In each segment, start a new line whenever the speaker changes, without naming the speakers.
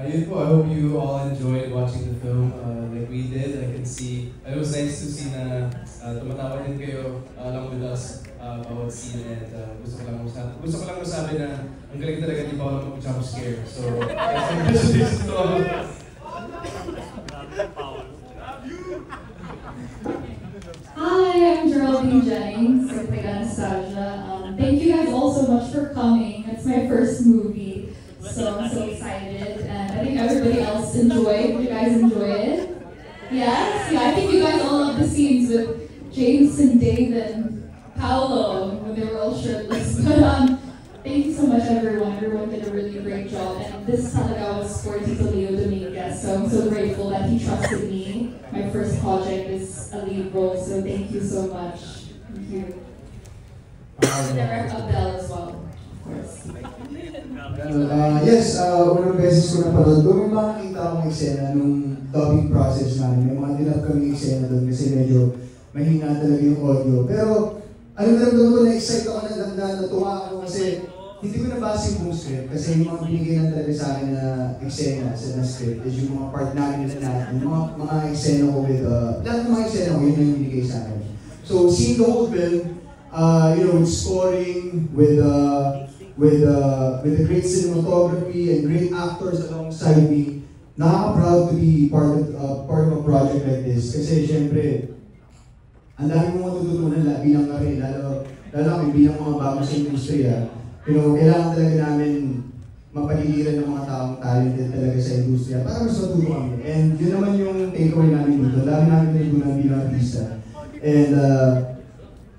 Yun po, I hope you all enjoyed watching the film like we did. I can see, it was nice to see na tumatawa din kayo along with us bawat scene, and gusto ko lang masabi na ang galing talaga ni Paolo mag-jump scare. So, congratulations to all of us.
Hi, I'm Geraldine Jennings with the Anastasia. Thank you guys all so much for coming. It's my first movie, so I'm so excited. And I think everybody else enjoyed. Did you guys enjoy it? Yes? Yeah, I think you guys all love the scenes with James and Dave and Paolo when they were all shirtless. But thank you so much, everyone. Everyone did a really great job. And this talaga was for Tito Leo Dominguez, so I'm so grateful that he trusted me. My first project is a lead role, so thank you so much. Thank you. And Eric Abel as well, of course.
Yes, unang beses ko napanood. Doon may mga nakita akong eksena nung dubbing process namin. May mga dinap kami eksena doon kasi medyo mahina talaga yung audio. Pero alam ko, na-excite ako na natuwa ako kasi hindi ko nabasa yung buong script kasi yung mga binigay na talaga sa akin na eksena sa script is yung mga part namin na natin, yung mga eksena ko with, lahat ng mga eksena ko, yun yung binigay sa akin. So, seeing the whole film, with scoring, with the great cinematography and great actors alongside me, nakaka-proud to be part of a project like this. Kasi syempre, ang dami mong matututunan bilang kami, lalo kami bilang mga bago sa industriya. Kailangan talaga namin mapaliliran ng mga taong talented talaga sa industriya para mas matuto kami. And yun naman yung takeaway namin dito. Dami namin natutunan bilang artista. And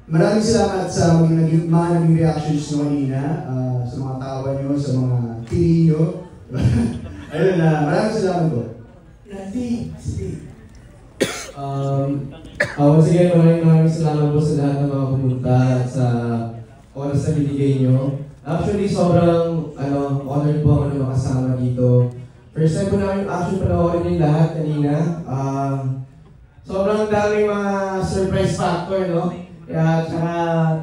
maraming salamat sa mga naging reactions nyo kanina, sa mga tawa nyo, sa mga tili nyo. Ayun maraming salamat po.
Once again, maraming salamat po sa lahat ng mga pumunta at sa oras na binigay nyo. Actually, sobrang honored po ako na makasama dito. First time ko namin actually panoorin yung lahat kanina. Sobrang daming mga surprise factor, no? Kaya tsaka,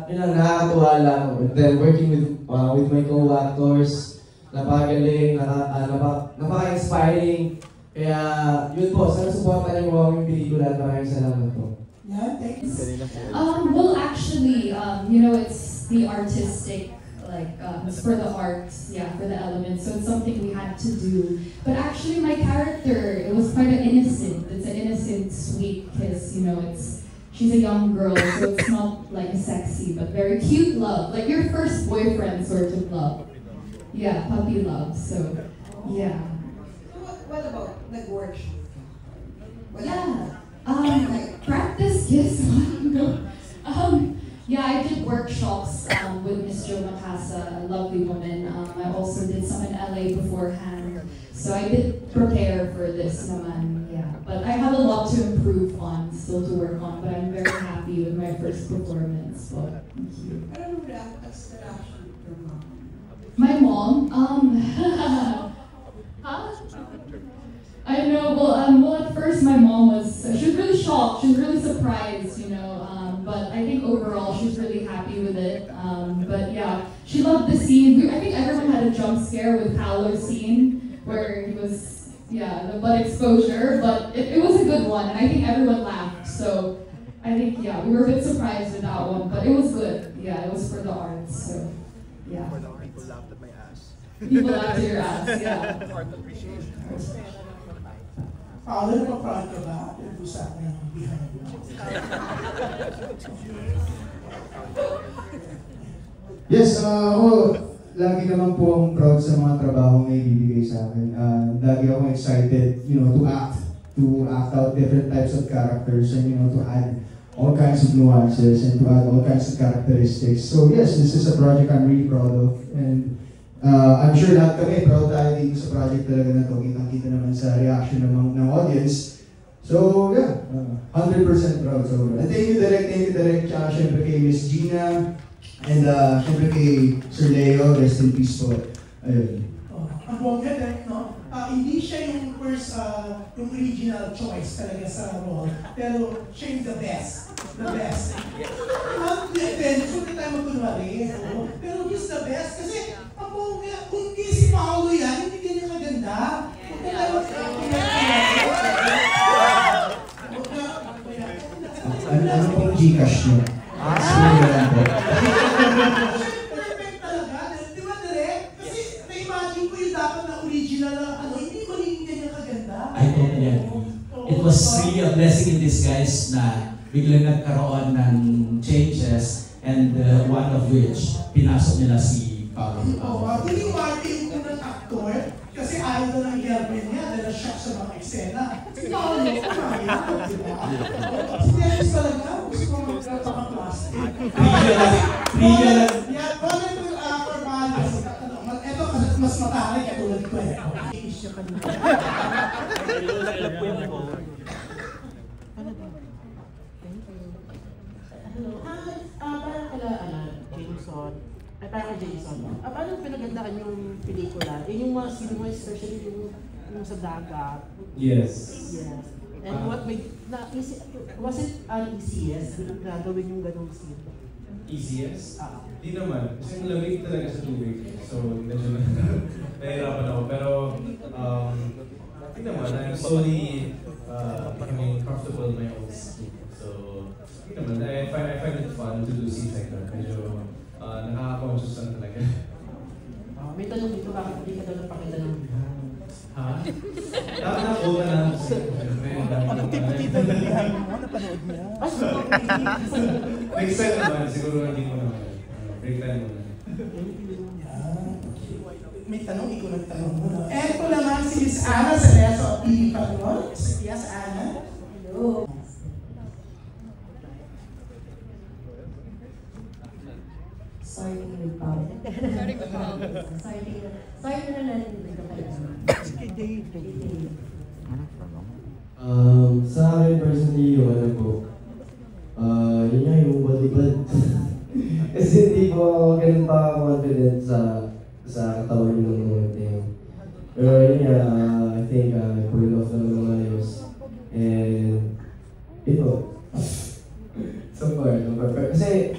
nakakatuwa lang. And then working with my co-actors, napakagaling, napaka-inspiring. Kaya, yun po, sana supportan niyo mo yung pelikula. Maraming salamat po.
Yeah, thanks.
Well, actually, it's the artistic, it's for the arts, yeah, for the elements. So it's something we had to do. But actually, my character, it was quite innocent. It's an innocent, sweet kiss. She's a young girl, so it's not like a sexy, but very cute love, like your first boyfriend sort of love. Yeah, puppy love. So, yeah.
What about workshop?
Practice kiss. Yeah, I did workshops with Miss Jo Macasa, a lovely woman. I also did some in LA beforehand. So I did prepare for this naman, yeah. But I have a lot to improve on, still to work on, but I'm very happy with my first performance. So, thank you.
I don't know what's the reaction of your mom.
My mom? I know, well, at first my mom she was really shocked, she was really surprised, but I think overall she's really happy with it. But yeah, she loved the scene. I think everyone had a jump scare with Paolo's scene, where he was, the butt exposure, but it was a good one, and I think everyone laughed, so I think, we were a bit surprised with that one, but it was good. Yeah, it was for the arts, so, yeah.
People laughed at my ass.
People laughed at your ass, yeah.
Art appreciation.
Paolo, napaproud ka ba? Pinag-usapan ng behind mo.
Yes, lagi naman po akong proud sa mga trabaho na ibibigay sa akin. Lagi akong excited, to act out different types of characters and, to add all kinds of nuances and to add all kinds of characteristics. So yes, this is a project I'm really proud of. And I'm sure lahat kami proud tayo dito sa project talaga na ito. Kitang-kita naman sa reaction ng audience. So yeah, 100% proud. So, thank you Direk, tsaka syempre kay Miss Gina, and syempre kay Sir Leo, rest in peace po. Ayun.
Ang bongga Direk, no? Hindi siya yung first, yung original choice talaga sa role, pero siya yung the best. The best. Gusto na tayo magkunwari, pero he's the best kasi ang bongga, kung hindi si Paolo yan, hindi ganyan maganda.
i-Gcash nyo. Sige lang po.
Perfect talaga. Di ba, Direk? Kasi na-imagine ko yung dapat na original na ano, hindi magiging ganyan kaganda.
I totally agree. It was really a blessing in disguise na biglang nagkaroon ng changes and one of which pinasok nila si Paolo.
Hindi ko yung unang actor kasi ayaw na ng girlfriend niya dahil na-shock sa mga eksena. Si Paolo, kumayan, di ba? Si Dennis talaga, gusto ko magkakaplastic.
Trivia lang.
Yeah, comment for Malas. Ito, mas mataray katulad ko eh. Iis niya kanina.
Hello. Parang Jameson. Ay, parang Jameson. Paano pinagandaan yung pelikula? Yung mga sino mo, especially yung sa dagat.
Yes.
Yes. And what made, was it uneasy, yes? Gagawin yung ganong scene?
Easiest? Di naman. Kasi malamig talaga sa tubig. So, medyo nahirapan ako. Pero, di naman. I'm slowly becoming comfortable in my own skin. So, di naman. I find it fun to do scenes like that. Medyo nakaka-conscious lang talaga.
May tanong dito, bakit hindi ka daw napakita ng
Ha? Nakaka-all ka na.
Ano tipo-tipo na lihan mo? Napanood niya?
Next time naman, siguro hindi mo naman. Break time mo na.
May tanong, ikaw nagtanong mo. Eto naman si Miss Ana sa Leso of TV Patrol. Yes, Ana.
Hello. Sorry to be proud. Sorry to natin dito kayo.
Sa akin personally, yung ano po, yun nga yung body-bad. Kasi hindi po ako ganun pa confident sa katawan yung mga thing. Pero yun nga, I think I pull it off ng mga ayos. And, ito, so far. Kasi,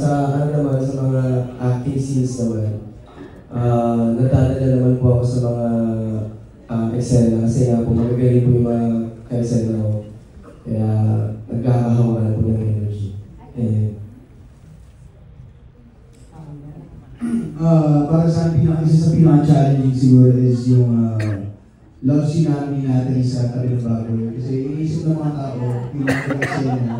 sa ano naman, sa mga acting scenes naman, natadala naman po ako sa mga eksena kasi nga po magagaling po yung mga ka-eksena ko. Kaya nagkakahawakan po ng energy.
Para sa akin, isa sa pinaka-challenging siguro is yung love scene namin natin sa tabi ng baboy. Kasi iniisip ng mga tao, yung mga ka-eksena.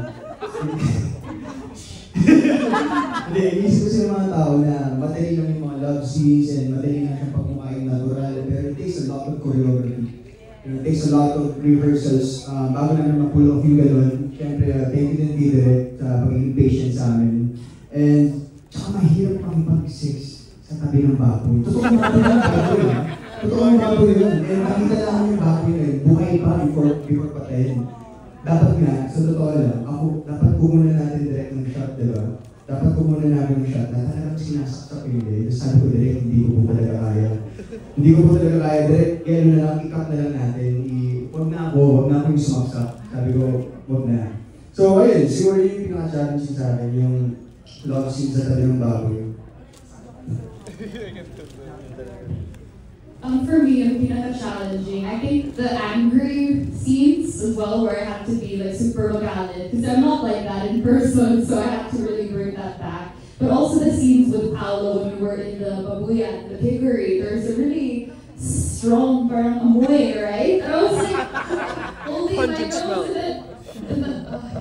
Hindi, inisip ko sa mga tao na madali lang yung mga love scenes and madali lang yung pagkumain natural. Pero it takes a lot of choreography. It takes a lot of rehearsals. Bago namin mag-pull off yung gano'n, syempre, thank you din Direk sa pagiging patient sa amin. And, tsaka mahirap kami pag-sex sa tabi ng baboy. Totoo mga baboy yung baboy. Totoo mga baboy yun. And nakita lang yung baboy na yun, buhay pa before patayin. Dapat nga, sa totoo lang, dapat kumunan natin direct ng shot, diba? Dapat kumunan namin ng shot na talagang sinasaksak yun eh. Tapos sabi ko direct, hindi ko po talaga kaya. Hindi ko po talaga kaya, direct, kaya na lang, i-cut na lang natin. Huwag na ako yung sumaksak. Sabi ko, huwag na. So ayun, siguro yung pinaka-challenging sa akin, yung love scene sa tabi ng baboy.
For me, yung pinaka-challenging, I think the angry scenes as well, where I have to be like super magalit, because I'm not like that in person, so I have to really bring that back. But also the scenes with Paolo when we were in the babuyan, the piggery, there's a really strong parang amoy, right? And I was like holding my nose in it.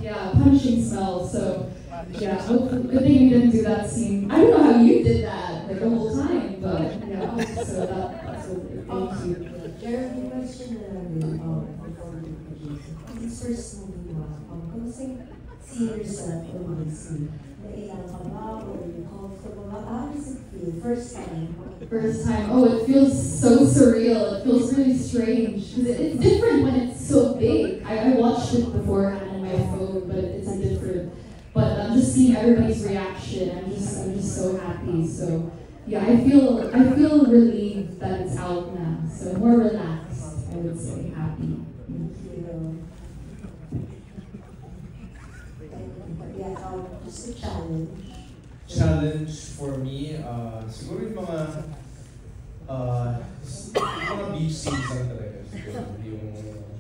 Yeah, punching smell. So yeah, good thing we didn't do that scene. I don't know how you did that like the whole time, but yeah, so that's what thank you.
Jeremy, question na lang din before we produce. His first movie mo, kamusta seniors sa Lumansi? Nailang ka ba? Or are you comfortable? How does it feel? First time?
First time, oh, it feels so surreal. It feels really strange. Because it's different when it's so big. I watched it beforehand on my phone, but it's different. But I'm just seeing everybody's reaction. I'm just so happy. So yeah, I feel relieved that it's out now. So more relaxed, I would say, happy.
Just a challenge.
Challenge for me, siguro yung mga beach scenes lang talaga. Siguro yung,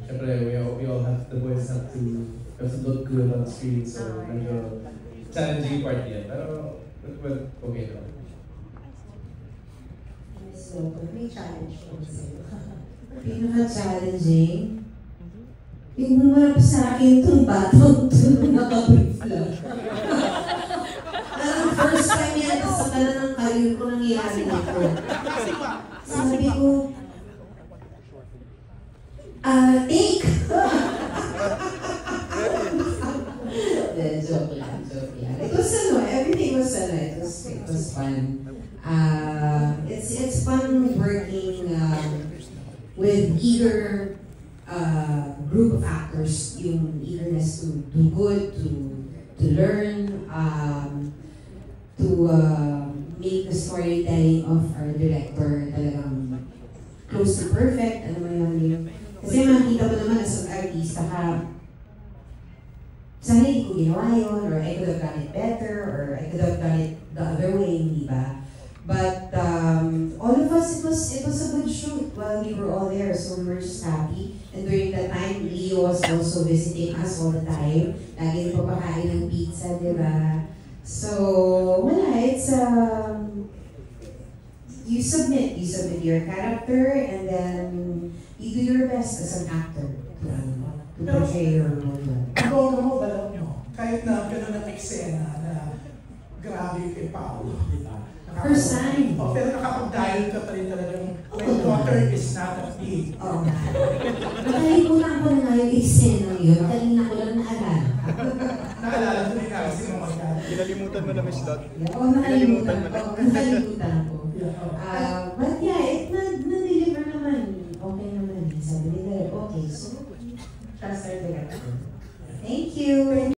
syempre, we all have, the boys have to you have to look good on screen, so medyo challenging part yan. Pero, well, okay naman.
Miss Loto, may challenge ko sa'yo. Pinaka-challenging? Yung humarap sa akin itong batong naka-brief lang. Parang first time yan sa kanan ng career ko nangyari na ito. Sabi ko, take! Joke lang. It was everything was it was fun. It's fun working with eager group of actors, yung eagerness to do good, to learn, to make the storytelling of our director talagang close to perfect. Ano mo yun? Kasi makikita mo naman as an artista ka, sana hindi ko ginawa yun, or I could have done it better, or I could have done it the other way, di ba? But all of us, it was a good shoot while we were all there, so we were just happy. And during that time, Leo was also visiting us all the time. Lagi nagpapakain ng pizza, di ba? So, wala, it's you submit your character, and then you do your best as an actor to portray your role.
Ang mo, alam nyo, kahit na gano'n ang eksena na grabe kay Paolo, di ba?
First time.
Oh, pero nakapag-dial ka pa rin talagang my daughter is not a pig.
Oo nga. Nakalimutan ko na nga yung eksena yun. Kanina ko lang naalala.
Naalala ko rin ako si Mama Kat.
Kinalimutan mo na, Miss Dot.
Oo, nakalimutan ko. But yeah, na-deliver naman. Okay naman. Sabi nila, okay. So, trust our director. Thank you.